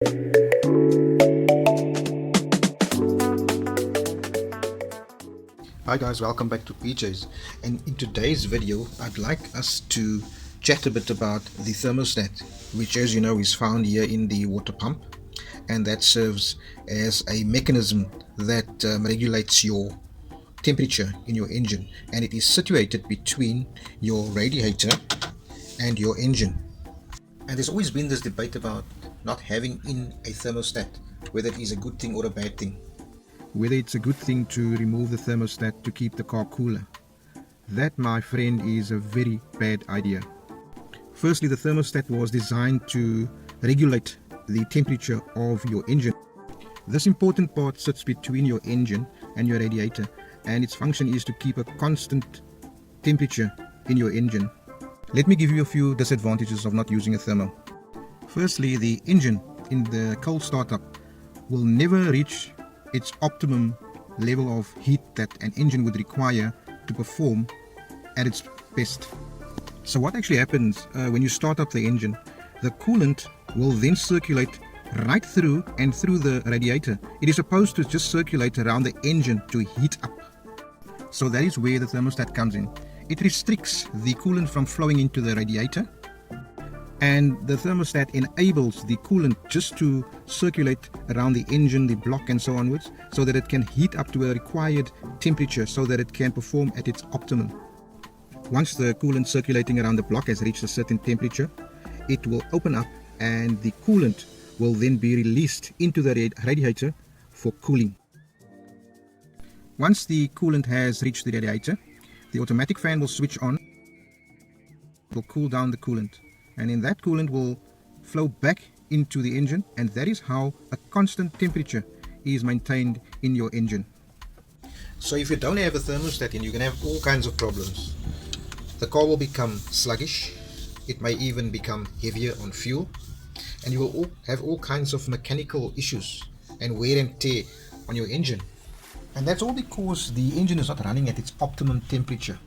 Hi guys, welcome back to PJs, and in today's video I'd like us to chat a bit about the thermostat, which, as you know, is found here in the water pump, and that serves as a mechanism that regulates your temperature in your engine, and it is situated between your radiator and your engine. And there's always been this debate about not having in a thermostat, whether it is a good thing or a bad thing. Whether it's a good thing to remove the thermostat to keep the car cooler. That, my friend, is a very bad idea. Firstly, the thermostat was designed to regulate the temperature of your engine. This important part sits between your engine and your radiator, and its function is to keep a constant temperature in your engine. Let me give you a few disadvantages of not using a thermo. Firstly, the engine in the cold startup will never reach its optimum level of heat that an engine would require to perform at its best. So what actually happens when you start up the engine, the coolant will then circulate right through and through the radiator. It is supposed to just circulate around the engine to heat up. So that is where the thermostat comes in. It restricts the coolant from flowing into the radiator, and the thermostat enables the coolant just to circulate around the engine, the block, and so onwards, so that it can heat up to a required temperature so that it can perform at its optimum. Once the coolant circulating around the block has reached a certain temperature, it will open up and the coolant will then be released into the radiator for cooling. Once the coolant has reached the radiator, the automatic fan will switch on, will cool down the coolant, and then that coolant will flow back into the engine, and that is how a constant temperature is maintained in your engine. So if you don't have a thermostat in, you can have all kinds of problems. The car will become sluggish, it may even become heavier on fuel, and you will have all kinds of mechanical issues and wear and tear on your engine. And that's all because the engine is not running at its optimum temperature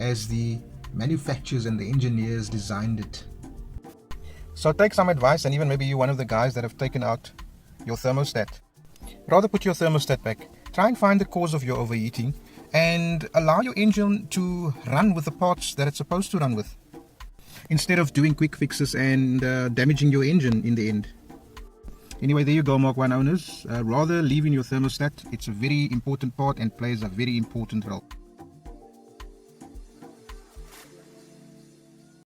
as the manufacturers and the engineers designed it. So take some advice, and even maybe you're one of the guys that have taken out your thermostat. Rather put your thermostat back. Try and find the cause of your overheating and allow your engine to run with the parts that it's supposed to run with, instead of doing quick fixes and damaging your engine in the end. Anyway, there you go, Mark 1 owners. Rather leave in your thermostat. It's a very important part and plays a very important role.